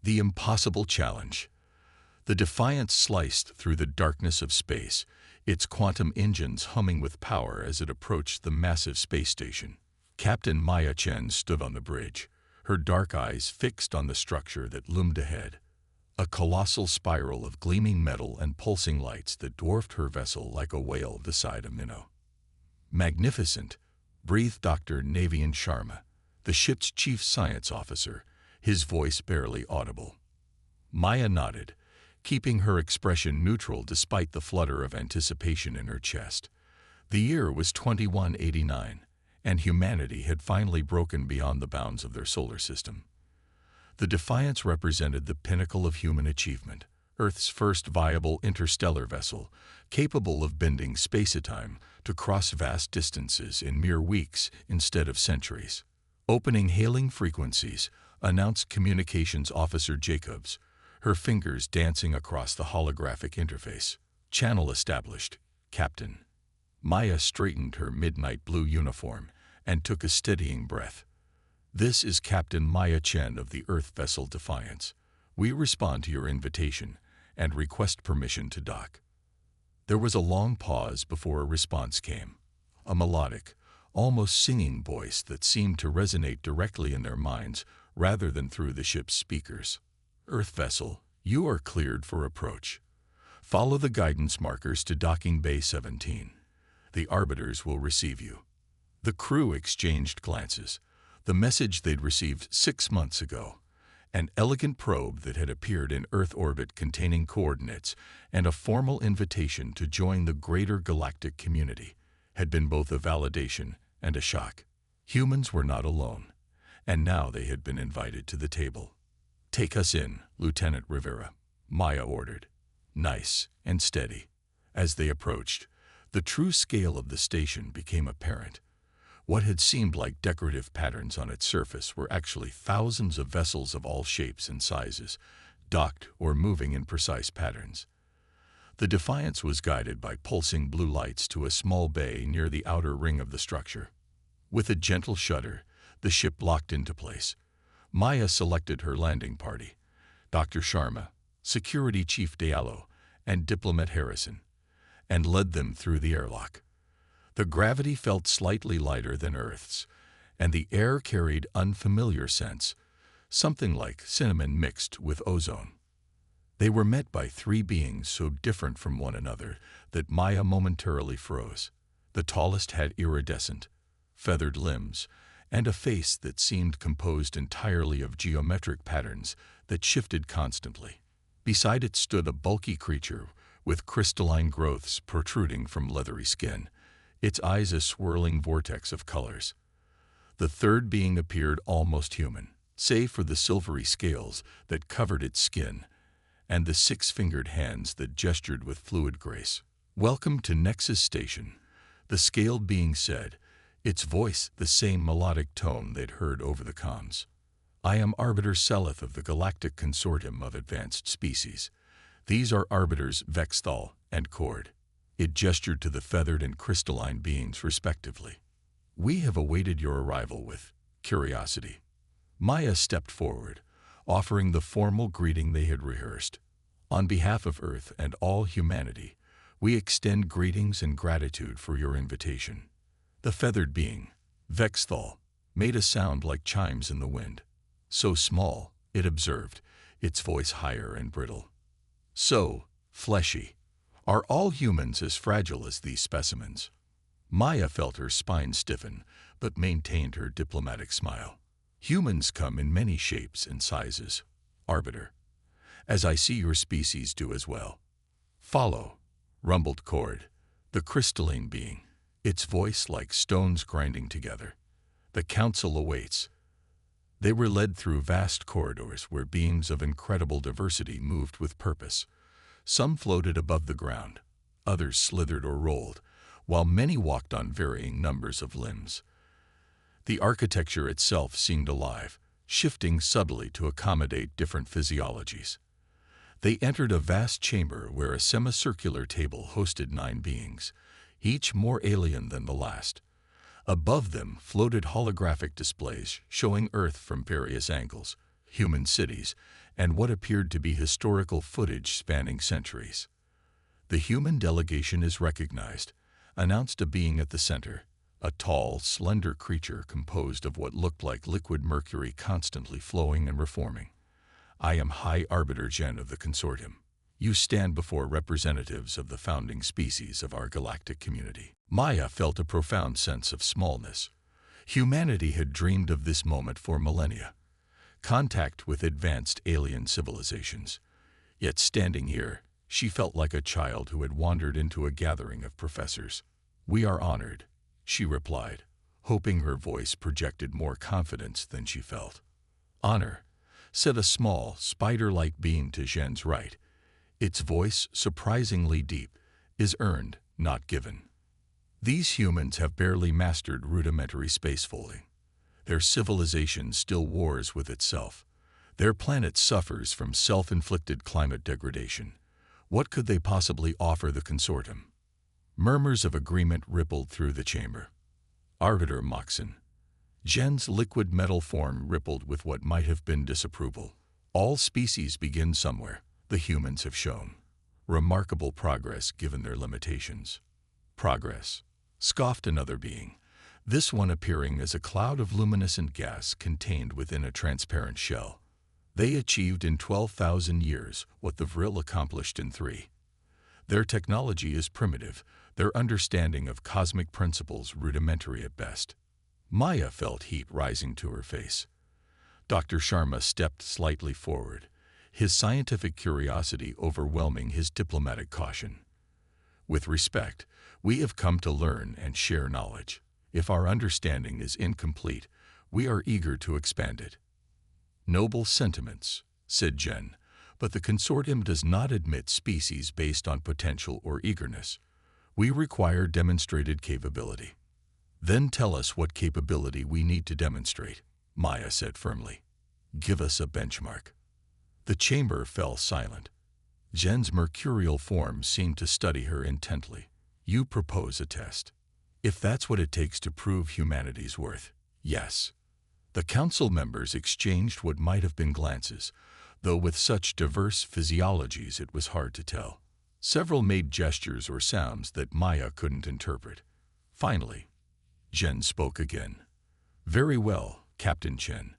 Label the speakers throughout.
Speaker 1: The impossible challenge. The Defiance sliced through the darkness of space, its quantum engines humming with power as it approached the massive space station. Captain Maya Chen stood on the bridge, her dark eyes fixed on the structure that loomed ahead. A colossal spiral of gleaming metal and pulsing lights that dwarfed her vessel like a whale beside a minnow. Magnificent, breathed Dr. Navian Sharma, the ship's chief science officer, his voice barely audible. Maya nodded, keeping her expression neutral despite the flutter of anticipation in her chest. The year was 2189, and humanity had finally broken beyond the bounds of their solar system. The Defiance represented the pinnacle of human achievement, Earth's first viable interstellar vessel, capable of bending space-time to cross vast distances in mere weeks instead of centuries. Opening hailing frequencies, announced Communications Officer Jacobs, her fingers dancing across the holographic interface. Channel established, Captain. Maya straightened her midnight blue uniform and took a steadying breath. This is Captain Maya Chen of the Earth vessel Defiance. We respond to your invitation and request permission to dock. There was a long pause before a response came. A melodic, almost singing voice that seemed to resonate directly in their minds rather than through the ship's speakers. Earth vessel, you are cleared for approach. Follow the guidance markers to docking bay 17. The arbiters will receive you. The crew exchanged glances. The message they'd received 6 months ago, an elegant probe that had appeared in Earth orbit containing coordinates and a formal invitation to join the greater galactic community, had been both a validation and a shock. Humans were not alone, and now they had been invited to the table. Take us in, Lieutenant Rivera, Maya ordered, nice and steady. As they approached, the true scale of the station became apparent. What had seemed like decorative patterns on its surface were actually thousands of vessels of all shapes and sizes, docked or moving in precise patterns. The Defiance was guided by pulsing blue lights to a small bay near the outer ring of the structure. With a gentle shudder, the ship locked into place. Maya selected her landing party, Dr. Sharma, Security Chief Diallo, and Diplomat Harrison, and led them through the airlock. The gravity felt slightly lighter than Earth's, and the air carried unfamiliar scents, something like cinnamon mixed with ozone. They were met by 3 beings so different from one another that Maya momentarily froze. The tallest had iridescent, feathered limbs, and a face that seemed composed entirely of geometric patterns that shifted constantly. Beside it stood a bulky creature with crystalline growths protruding from leathery skin, its eyes a swirling vortex of colors. The third being appeared almost human, save for the silvery scales that covered its skin and the 6-fingered hands that gestured with fluid grace. Welcome to Nexus Station, the scaled being said, its voice the same melodic tone they'd heard over the comms. I am Arbiter Seleth of the Galactic Consortium of Advanced Species. These are Arbiters Vexthal and Cord. It gestured to the feathered and crystalline beings respectively. We have awaited your arrival with curiosity. Maya stepped forward, offering the formal greeting they had rehearsed. On behalf of Earth and all humanity, we extend greetings and gratitude for your invitation. The feathered being, Vexthal, made a sound like chimes in the wind. So small, it observed, its voice higher and brittle. So fleshy. Are all humans as fragile as these specimens? Maya felt her spine stiffen, but maintained her diplomatic smile. Humans come in many shapes and sizes, Arbiter, as I see your species do as well. Follow, rumbled Cord, the crystalline being, its voice like stones grinding together. The council awaits. They were led through vast corridors where beings of incredible diversity moved with purpose. Some floated above the ground, others slithered or rolled, while many walked on varying numbers of limbs. The architecture itself seemed alive, shifting subtly to accommodate different physiologies. They entered a vast chamber where a semicircular table hosted 9 beings, each more alien than the last. Above them floated holographic displays showing Earth from various angles, human cities, and what appeared to be historical footage spanning centuries. The human delegation is recognized, announced a being at the center, a tall, slender creature composed of what looked like liquid mercury constantly flowing and reforming. I am High Arbiter Gen of the Consortium. You stand before representatives of the founding species of our galactic community. Maya felt a profound sense of smallness. Humanity had dreamed of this moment for millennia. Contact with advanced alien civilizations. Yet standing here, she felt like a child who had wandered into a gathering of professors. "We are honored," she replied, hoping her voice projected more confidence than she felt. "Honor," said a small, spider-like being to Zhen's right. Its voice, surprisingly deep, is earned, not given. These humans have barely mastered rudimentary spacefolding. Their civilization still wars with itself. Their planet suffers from self-inflicted climate degradation. What could they possibly offer the consortium? Murmurs of agreement rippled through the chamber. Arbiter Moxon. Zhen's liquid metal form rippled with what might have been disapproval. All species begin somewhere, the humans have shown. Remarkable progress given their limitations. Progress, scoffed another being, this one appearing as a cloud of luminescent gas contained within a transparent shell. They achieved in 12,000 years what the Vril accomplished in 3. Their technology is primitive, their understanding of cosmic principles rudimentary at best. Maya felt heat rising to her face. Dr. Sharma stepped slightly forward, his scientific curiosity overwhelming his diplomatic caution. "With respect, we have come to learn and share knowledge. If our understanding is incomplete, we are eager to expand it." "Noble sentiments," said Zhen, "but the consortium does not admit species based on potential or eagerness. We require demonstrated capability." "Then tell us what capability we need to demonstrate," Maya said firmly. "Give us a benchmark." The chamber fell silent. Zhen's mercurial form seemed to study her intently. "You propose a test. If that's what it takes to prove humanity's worth, yes." The council members exchanged what might have been glances, though with such diverse physiologies it was hard to tell. Several made gestures or sounds that Maya couldn't interpret. Finally, Zhen spoke again. "Very well, Captain Chen.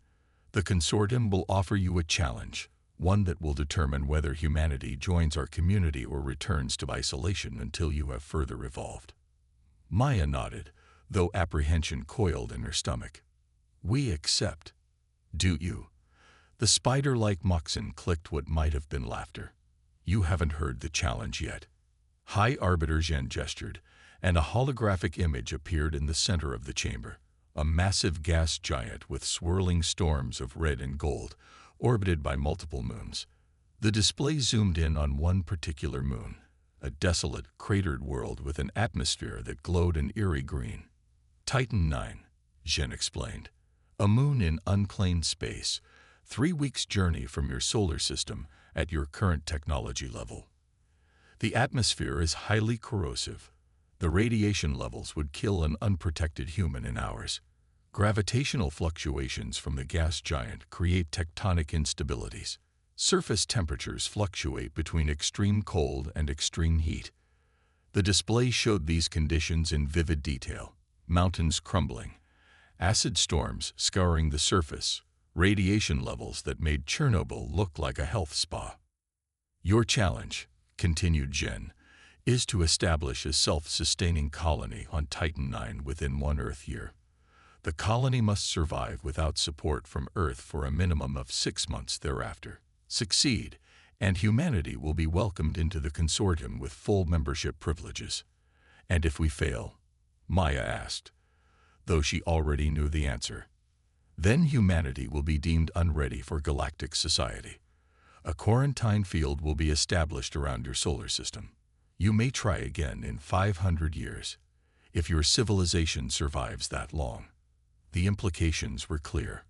Speaker 1: The consortium will offer you a challenge, one that will determine whether humanity joins our community or returns to isolation until you have further evolved." Maya nodded, though apprehension coiled in her stomach. "We accept." "Do you?" The spider-like Moxon clicked what might have been laughter. "You haven't heard the challenge yet." High Arbiter Zhen gestured, and a holographic image appeared in the center of the chamber. A massive gas giant with swirling storms of red and gold, orbited by multiple moons. The display zoomed in on one particular moon, a desolate, cratered world with an atmosphere that glowed an eerie green. "Titan 9, Zhen explained. "A moon in unclaimed space, 3 weeks' journey from your solar system at your current technology level. The atmosphere is highly corrosive. The radiation levels would kill an unprotected human in hours. Gravitational fluctuations from the gas giant create tectonic instabilities. Surface temperatures fluctuate between extreme cold and extreme heat. The display showed these conditions in vivid detail: mountains crumbling, acid storms scouring the surface, radiation levels that made Chernobyl look like a health spa. "Your challenge," continued Zhen, "is to establish a self-sustaining colony on Titan 9 within 1 Earth year. The colony must survive without support from Earth for a minimum of 6 months thereafter. Succeed, and humanity will be welcomed into the consortium with full membership privileges." "And if we fail?" Maya asked, though she already knew the answer. "Then humanity will be deemed unready for galactic society. A quarantine field will be established around your solar system. You may try again in 500 years, if your civilization survives that long." The implications were clear.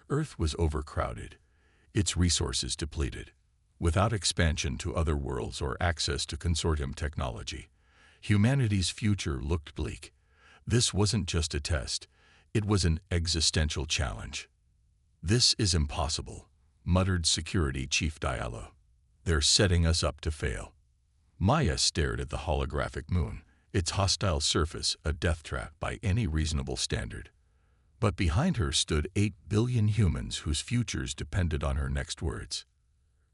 Speaker 1: Earth was overcrowded, its resources depleted. Without expansion to other worlds or access to consortium technology, humanity's future looked bleak. This wasn't just a test, it was an existential challenge. "This is impossible," muttered Security Chief Diallo. "They're setting us up to fail." Maya stared at the holographic moon, its hostile surface a death trap by any reasonable standard. But behind her stood 8 billion humans whose futures depended on her next words.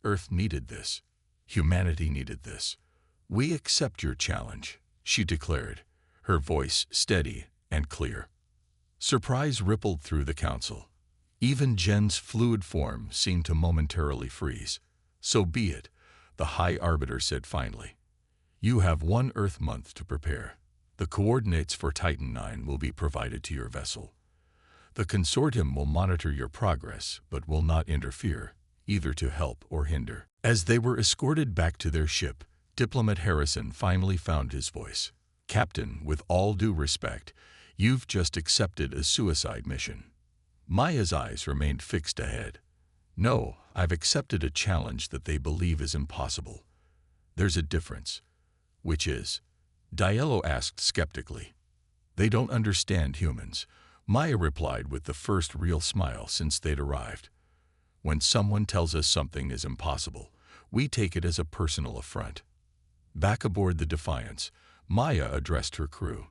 Speaker 1: Earth needed this. Humanity needed this. "We accept your challenge," she declared, her voice steady and clear. Surprise rippled through the council. Even Jen's fluid form seemed to momentarily freeze. "So be it," the High Arbiter said finally. "You have 1 Earth month to prepare. The coordinates for Titan 9 will be provided to your vessel. The consortium will monitor your progress, but will not interfere, either to help or hinder." As they were escorted back to their ship, Diplomat Harrison finally found his voice. "Captain, with all due respect, you've just accepted a suicide mission." Maya's eyes remained fixed ahead. "No, I've accepted a challenge that they believe is impossible. There's a difference." "Which is?" Diallo asked skeptically. "They don't understand humans," Maya replied with the first real smile since they'd arrived. "When someone tells us something is impossible, we take it as a personal affront." Back aboard the Defiance, Maya addressed her crew.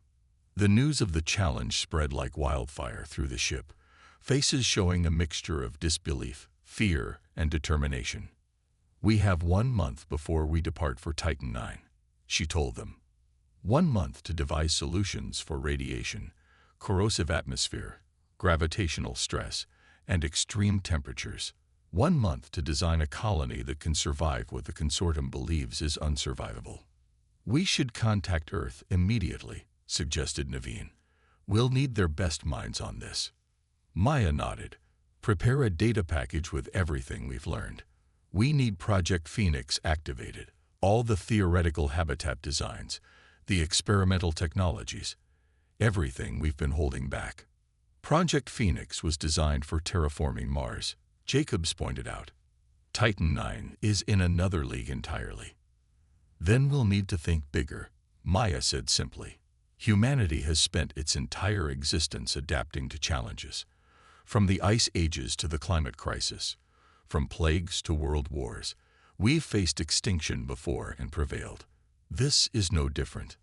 Speaker 1: The news of the challenge spread like wildfire through the ship, faces showing a mixture of disbelief, fear, and determination. "We have 1 month before we depart for Titan 9, she told them. 1 month to devise solutions for radiation, corrosive atmosphere, gravitational stress, and extreme temperatures. 1 month to design a colony that can survive what the consortium believes is unsurvivable. "We should contact Earth immediately," suggested Naveen. "We'll need their best minds on this." Maya nodded. "Prepare a data package with everything we've learned. We need Project Phoenix activated, all the theoretical habitat designs, the experimental technologies, everything we've been holding back." Project Phoenix was designed for terraforming Mars, Jacobs pointed out. "Titan 9 is in another league entirely." "Then we'll need to think bigger," Maya said simply. "Humanity has spent its entire existence adapting to challenges. From the ice ages to the climate crisis, from plagues to world wars, we've faced extinction before and prevailed. This is no different."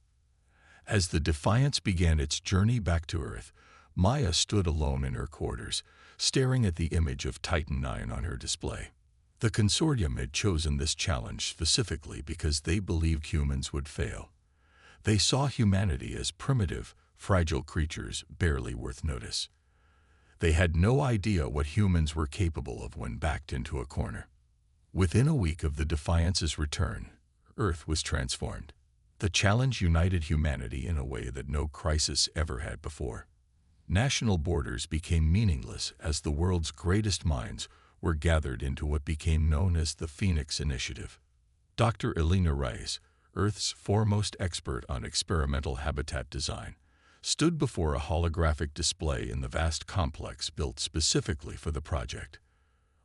Speaker 1: As the Defiance began its journey back to Earth, Maya stood alone in her quarters, staring at the image of Titan 9 on her display. The consortium had chosen this challenge specifically because they believed humans would fail. They saw humanity as primitive, fragile creatures barely worth notice. They had no idea what humans were capable of when backed into a corner. Within a week of the Defiance's return, Earth was transformed. The challenge united humanity in a way that no crisis ever had before. National borders became meaningless as the world's greatest minds were gathered into what became known as the Phoenix Initiative. Dr. Elena Rice, Earth's foremost expert on experimental habitat design, stood before a holographic display in the vast complex built specifically for the project.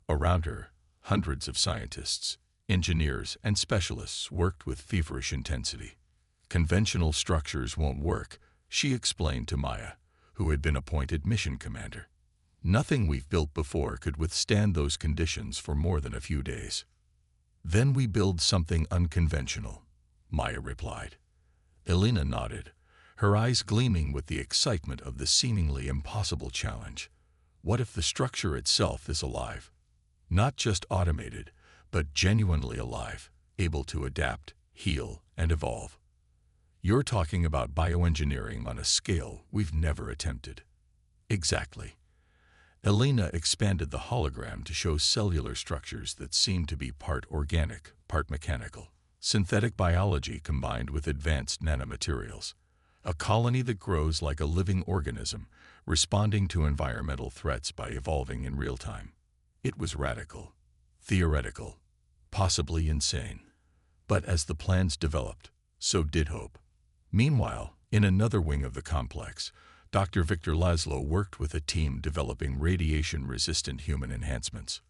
Speaker 1: Around her, hundreds of scientists, engineers, and specialists worked with feverish intensity. "Conventional structures won't work," she explained to Maya, who had been appointed mission commander. "Nothing we've built before could withstand those conditions for more than a few days." "Then we build something unconventional," Maya replied. Elena nodded, her eyes gleaming with the excitement of the seemingly impossible challenge. "What if the structure itself is alive? Not just automated, but genuinely alive, able to adapt, heal, and evolve. You're talking about bioengineering on a scale we've never attempted." "Exactly." Elena expanded the hologram to show cellular structures that seemed to be part organic, part mechanical. Synthetic biology combined with advanced nanomaterials. A colony that grows like a living organism, responding to environmental threats by evolving in real time. It was radical, theoretical, possibly insane. But as the plans developed, so did hope. Meanwhile, in another wing of the complex, Dr. Victor Laszlo worked with a team developing radiation-resistant human enhancements.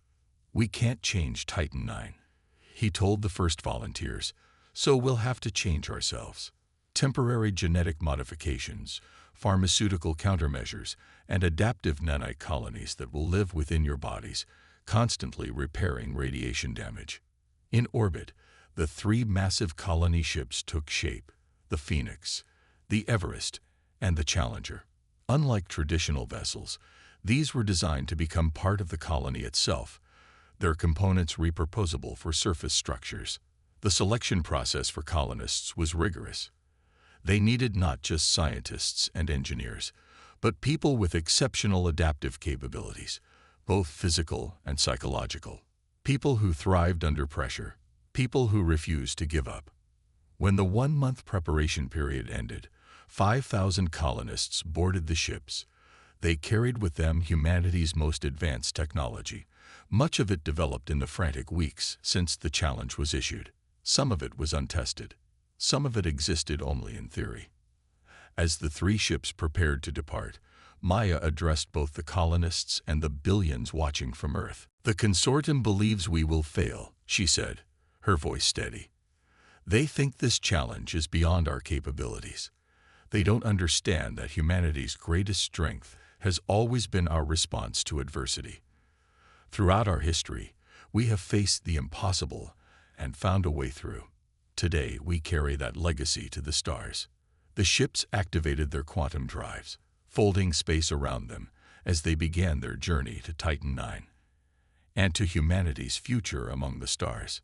Speaker 1: "We can't change Titan 9, he told the first volunteers, "so we'll have to change ourselves. Temporary genetic modifications, pharmaceutical countermeasures, and adaptive nanite colonies that will live within your bodies constantly repairing radiation damage. In orbit, the three massive colony ships took shape: the Phoenix, the Everest, and the Challenger. Unlike traditional vessels, these were designed to become part of the colony itself, their components repurposable for surface structures. The selection process for colonists was rigorous. They needed not just scientists and engineers, but people with exceptional adaptive capabilities, both physical and psychological. People who thrived under pressure, people who refused to give up. When the 1-month preparation period ended, 5,000 colonists boarded the ships. They carried with them humanity's most advanced technology, much of it developed in the frantic weeks since the challenge was issued. Some of it was untested. Some of it existed only in theory. As the three ships prepared to depart, Maya addressed both the colonists and the billions watching from Earth. "The consortium believes we will fail," she said, her voice steady. "They think this challenge is beyond our capabilities. They don't understand that humanity's greatest strength has always been our response to adversity. Throughout our history, we have faced the impossible and found a way through. Today, we carry that legacy to the stars." The ships activated their quantum drives, folding space around them as they began their journey to Titan IX and to humanity's future among the stars.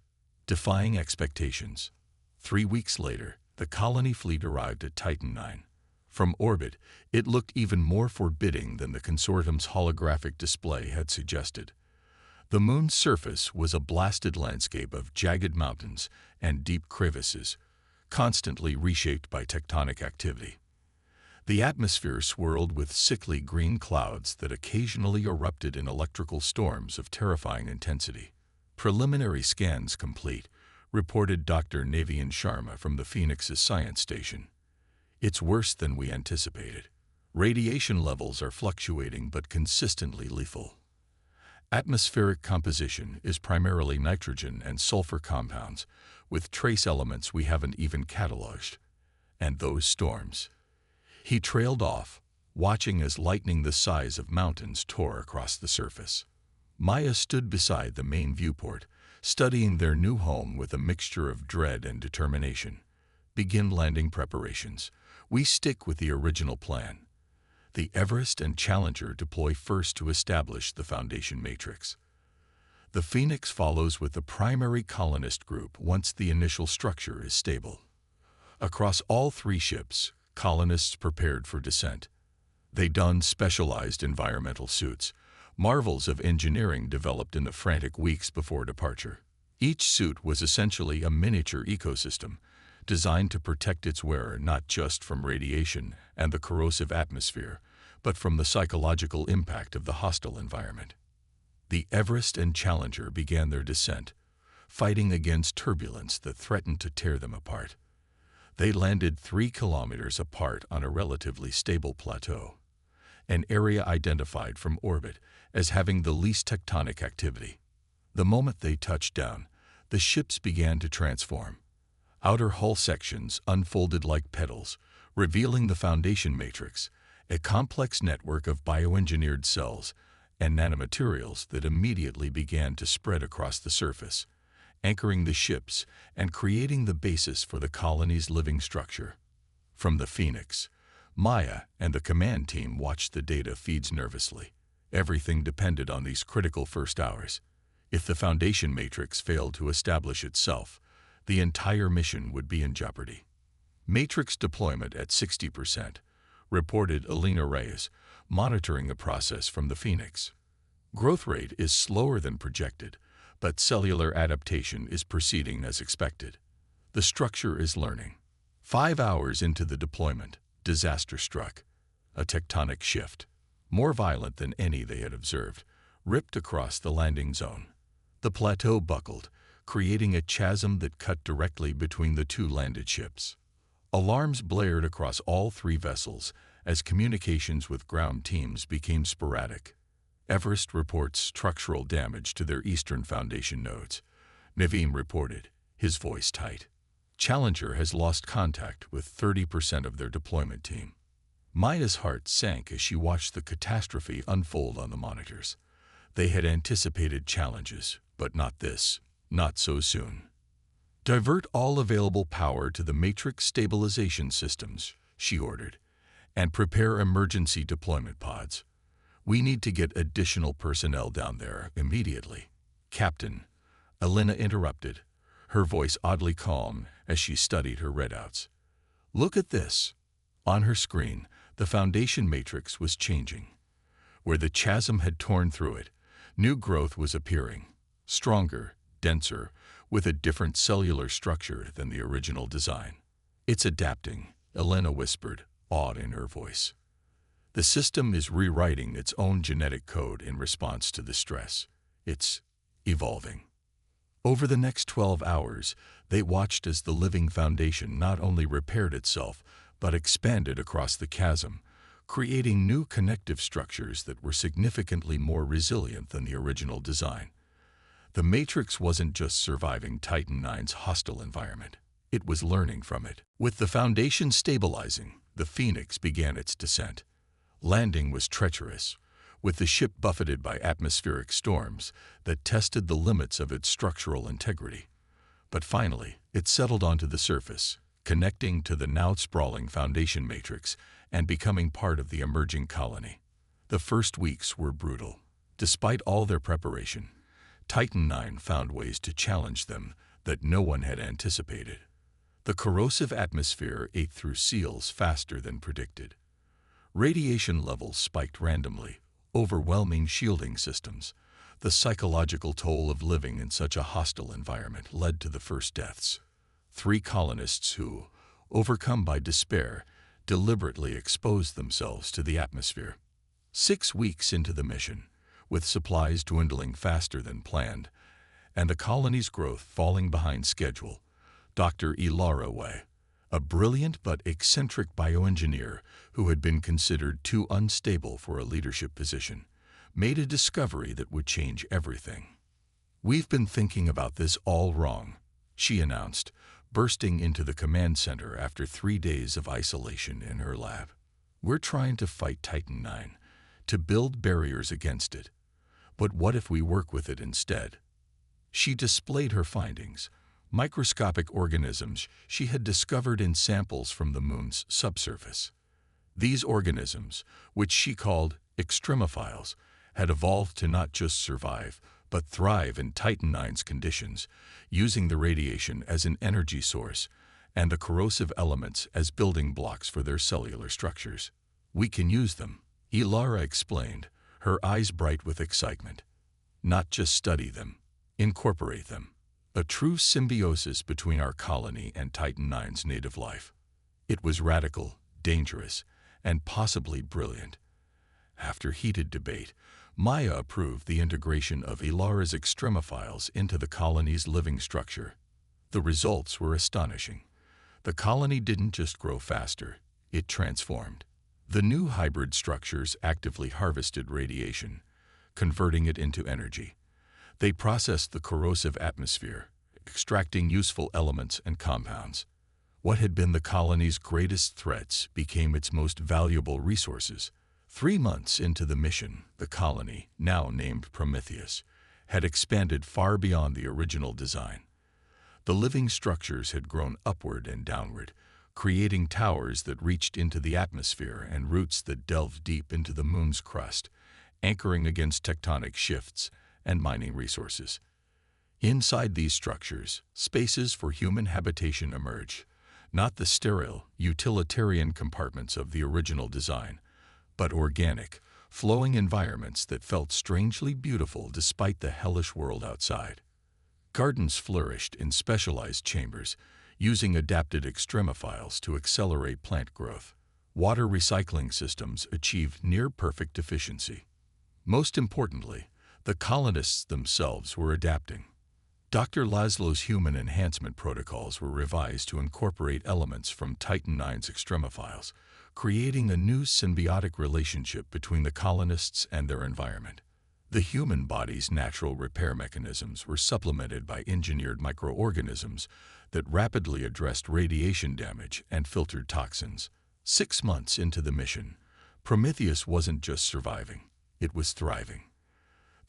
Speaker 1: Defying expectations, 3 weeks later, the colony fleet arrived at Titan IX. From orbit, it looked even more forbidding than the consortium's holographic display had suggested. The moon's surface was a blasted landscape of jagged mountains and deep crevices, constantly reshaped by tectonic activity. The atmosphere swirled with sickly green clouds that occasionally erupted in electrical storms of terrifying intensity. "Preliminary scans complete," reported Dr. Naveen Sharma from the Phoenix's science station. "It's worse than we anticipated. Radiation levels are fluctuating but consistently lethal. Atmospheric composition is primarily nitrogen and sulfur compounds, with trace elements we haven't even cataloged. And those storms." He trailed off, watching as lightning the size of mountains tore across the surface. Maya stood beside the main viewport, studying their new home with a mixture of dread and determination. "Begin landing preparations. We stick with the original plan. The Everest and Challenger deploy first to establish the foundation matrix. The Phoenix follows with the primary colonist group once the initial structure is stable." Across all three ships, colonists prepared for descent. They donned specialized environmental suits, marvels of engineering developed in the frantic weeks before departure. Each suit was essentially a miniature ecosystem, designed to protect its wearer not just from radiation and the corrosive atmosphere, but from the psychological impact of the hostile environment. The Everest and Challenger began their descent, fighting against turbulence that threatened to tear them apart. They landed 3 kilometers apart on a relatively stable plateau, an area identified from orbit as having the least tectonic activity. The moment they touched down, the ships began to transform. Outer hull sections unfolded like petals, revealing the foundation matrix, a complex network of bioengineered cells and nanomaterials that immediately began to spread across the surface, anchoring the ships and creating the basis for the colony's living structure. From the Phoenix, Maya and the command team watched the data feeds nervously. Everything depended on these critical first hours. If the foundation matrix failed to establish itself, the entire mission would be in jeopardy. "Matrix deployment at 60%, reported Elena Reyes, monitoring the process from the Phoenix. "Growth rate is slower than projected, but cellular adaptation is proceeding as expected. The structure is learning." 5 hours into the deployment, disaster struck. A tectonic shift, more violent than any they had observed, ripped across the landing zone. The plateau buckled, creating a chasm that cut directly between the two landed ships. Alarms blared across all 3 vessels as communications with ground teams became sporadic. Everest reports structural damage to their eastern foundation nodes. Naveen reported, his voice tight. Challenger has lost contact with 30% of their deployment team. Maya's heart sank as she watched the catastrophe unfold on the monitors. They had anticipated challenges, but not this, not so soon. "Divert all available power to the matrix stabilization systems," she ordered, "and prepare emergency deployment pods. We need to get additional personnel down there immediately." "Captain," Elena interrupted, her voice oddly calm as she studied her readouts. "Look at this." On her screen, the Foundation matrix was changing. Where the chasm had torn through it, new growth was appearing, stronger, denser, with a different cellular structure than the original design. "It's adapting," Elena whispered, awed in her voice. "The system is rewriting its own genetic code in response to the stress. It's evolving." Over the next 12 hours, they watched as the living Foundation not only repaired itself, but expanded across the chasm, creating new connective structures that were significantly more resilient than the original design. The Matrix wasn't just surviving Titan IX's hostile environment. It was learning from it. With the Foundation stabilizing, the Phoenix began its descent. Landing was treacherous, with the ship buffeted by atmospheric storms that tested the limits of its structural integrity. But finally, it settled onto the surface, connecting to the now sprawling Foundation matrix and becoming part of the emerging colony. The first weeks were brutal. Despite all their preparation, Titan IX found ways to challenge them that no one had anticipated. The corrosive atmosphere ate through seals faster than predicted. Radiation levels spiked randomly, overwhelming shielding systems. The psychological toll of living in such a hostile environment led to the first deaths. 3 colonists who, overcome by despair, deliberately exposed themselves to the atmosphere. 6 weeks into the mission, with supplies dwindling faster than planned, and the colony's growth falling behind schedule, Dr. Ilara Way, a brilliant but eccentric bioengineer who had been considered too unstable for a leadership position, made a discovery that would change everything. "We've been thinking about this all wrong," she announced, bursting into the command center after 3 days of isolation in her lab. "We're trying to fight Titan IX, to build barriers against it. But what if we work with it instead?" She displayed her findings, microscopic organisms she had discovered in samples from the moon's subsurface. These organisms, which she called extremophiles, had evolved to not just survive, but thrive in Titan IX's conditions, using the radiation as an energy source and the corrosive elements as building blocks for their cellular structures. "We can use them," Ilara explained, her eyes bright with excitement. "Not just study them, incorporate them. A true symbiosis between our colony and Titan IX's native life." It was radical, dangerous, and possibly brilliant. After heated debate, Maya approved the integration of Ilara's extremophiles into the colony's living structure. The results were astonishing. The colony didn't just grow faster, it transformed. The new hybrid structures actively harvested radiation, converting it into energy. They processed the corrosive atmosphere, extracting useful elements and compounds. What had been the colony's greatest threats became its most valuable resources. 3 months into the mission, the colony, now named Prometheus, had expanded far beyond the original design. The living structures had grown upward and downward, creating towers that reached into the atmosphere and roots that delved deep into the moon's crust, anchoring against tectonic shifts and mining resources. Inside these structures, spaces for human habitation emerged, not the sterile, utilitarian compartments of the original design, but organic, flowing environments that felt strangely beautiful despite the hellish world outside. Gardens flourished in specialized chambers, using adapted extremophiles to accelerate plant growth. Water recycling systems achieved near-perfect efficiency. Most importantly, the colonists themselves were adapting. Dr. Laszlo's human enhancement protocols were revised to incorporate elements from Titan IX's extremophiles, creating a new symbiotic relationship between the colonists and their environment. The human body's natural repair mechanisms were supplemented by engineered microorganisms that rapidly addressed radiation damage and filtered toxins. 6 months into the mission, Prometheus wasn't just surviving, it was thriving.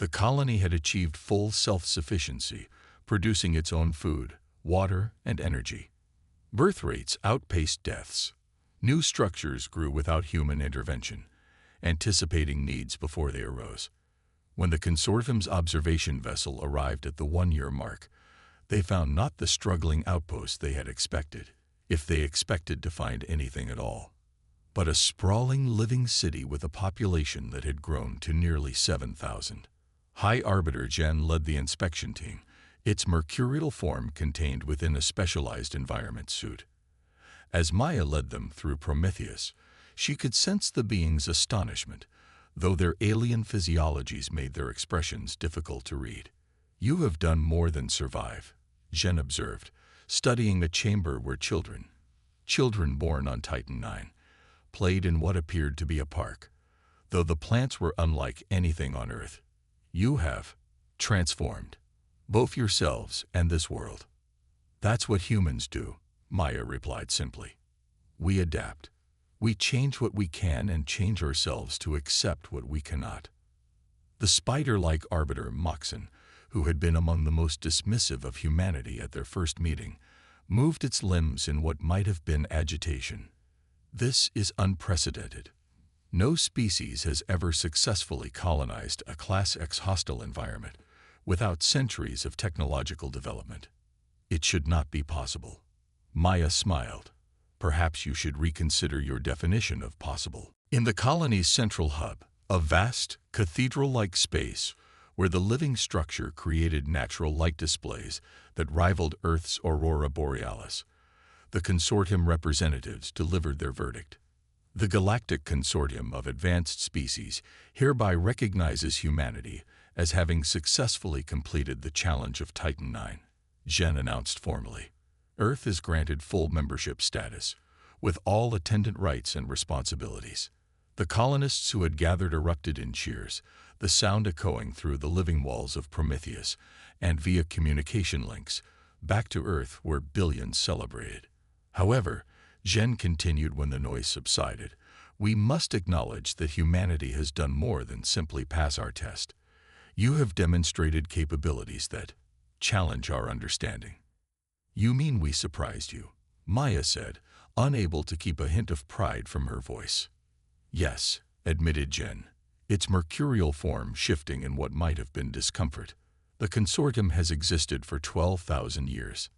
Speaker 1: The colony had achieved full self-sufficiency, producing its own food, water, and energy. Birth rates outpaced deaths. New structures grew without human intervention, anticipating needs before they arose. When the consortium's observation vessel arrived at the one-year mark, they found not the struggling outpost they had expected, if they expected to find anything at all, but a sprawling living city with a population that had grown to nearly 7,000. High Arbiter Jen led the inspection team, its mercurial form contained within a specialized environment suit. As Maya led them through Prometheus, she could sense the beings' astonishment, though their alien physiologies made their expressions difficult to read. "You have done more than survive," Jen observed, studying a chamber where children born on Titan IX, played in what appeared to be a park. Though the plants were unlike anything on Earth, you have transformed both yourselves and this world. "That's what humans do," Maya replied simply. "We adapt. We change what we can and change ourselves to accept what we cannot." The spider-like arbiter Moxon, who had been among the most dismissive of humanity at their first meeting, moved its limbs in what might have been agitation. "This is unprecedented. No species has ever successfully colonized a Class X hostile environment without centuries of technological development. It should not be possible." Maya smiled. "Perhaps you should reconsider your definition of possible." In the colony's central hub, a vast, cathedral-like space where the living structure created natural light displays that rivaled Earth's aurora borealis, the consortium representatives delivered their verdict. "The Galactic Consortium of Advanced Species hereby recognizes humanity as having successfully completed the challenge of Titan IX," Jen announced formally. "Earth is granted full membership status, with all attendant rights and responsibilities." The colonists who had gathered erupted in cheers, the sound echoing through the living walls of Prometheus and via communication links back to Earth where billions celebrated. However, Jen continued when the noise subsided, "We must acknowledge that humanity has done more than simply pass our test. You have demonstrated capabilities that challenge our understanding." "You mean we surprised you?" Maya said, unable to keep a hint of pride from her voice. "Yes," admitted Jen, its mercurial form shifting in what might have been discomfort. "The consortium has existed for 12,000 years.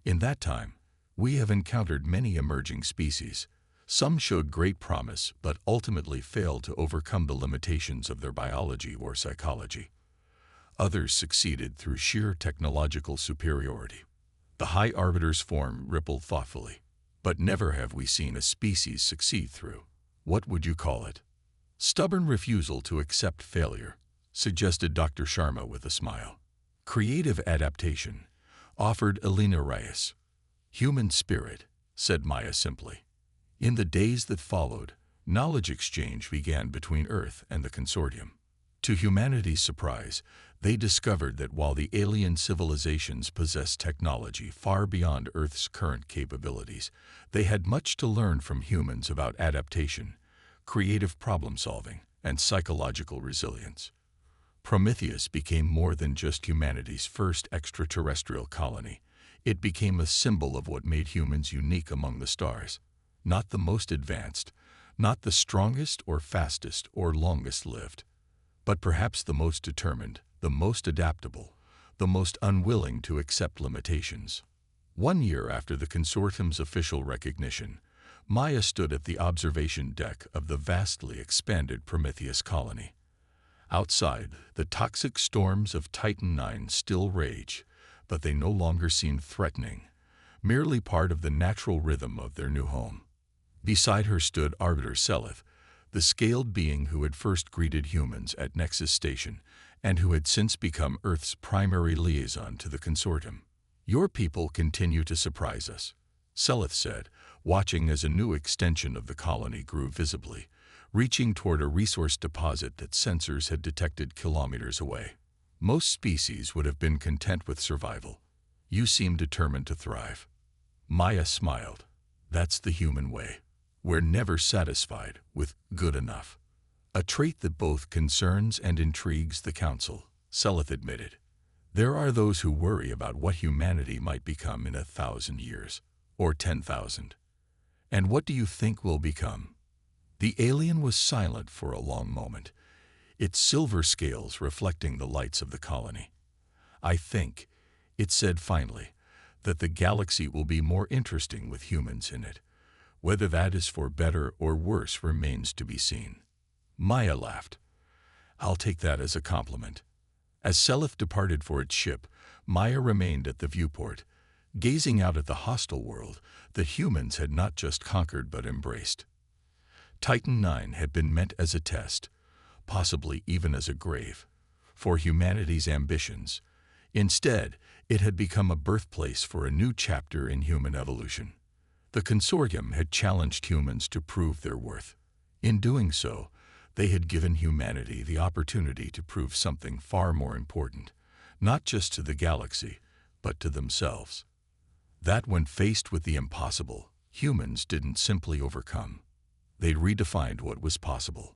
Speaker 1: In that time, we have encountered many emerging species. Some showed great promise, but ultimately failed to overcome the limitations of their biology or psychology. Others succeeded through sheer technological superiority." The High Arbiter's form rippled thoughtfully. "But never have we seen a species succeed through, what would you call it?" "Stubborn refusal to accept failure," suggested Dr. Sharma with a smile. "Creative adaptation," offered Elena Reyes. "Human spirit," said Maya simply. In the days that followed, knowledge exchange began between Earth and the consortium. To humanity's surprise, they discovered that while the alien civilizations possessed technology far beyond Earth's current capabilities, they had much to learn from humans about adaptation, creative problem-solving, and psychological resilience. Prometheus became more than just humanity's first extraterrestrial colony. It became a symbol of what made humans unique among the stars. Not the most advanced, not the strongest or fastest or longest lived, but perhaps the most determined, the most adaptable, the most unwilling to accept limitations. 1 year after the consortium's official recognition, Maya stood at the observation deck of the vastly expanded Prometheus colony. Outside, the toxic storms of Titan IX still rage, but they no longer seemed threatening, merely part of the natural rhythm of their new home. Beside her stood Arbiter Seleth, the scaled being who had first greeted humans at Nexus Station and who had since become Earth's primary liaison to the consortium. "Your people continue to surprise us," Seleth said, watching as a new extension of the colony grew visibly, reaching toward a resource deposit that sensors had detected kilometers away. "Most species would have been content with survival. You seem determined to thrive." Maya smiled. "That's the human way. We're never satisfied with good enough." A trait that both concerns and intrigues the Council, Seleth admitted. There are those who worry about what humanity might become in 1,000 years, or 10,000. And what do you think will become? The alien was silent for a long moment, its silver scales reflecting the lights of the colony. I think, it said finally, that the galaxy will be more interesting with humans in it. Whether that is for better or worse remains to be seen. Maya laughed. I'll take that as a compliment. As Seleth departed for its ship, Maya remained at the viewport, gazing out at the hostile world that humans had not just conquered but embraced. Titan IX had been meant as a test, possibly even as a grave, for humanity's ambitions. Instead, it had become a birthplace for a new chapter in human evolution. The consortium had challenged humans to prove their worth. In doing so, they had given humanity the opportunity to prove something far more important, not just to the galaxy, but to themselves. That when faced with the impossible, humans didn't simply overcome. They redefined what was possible.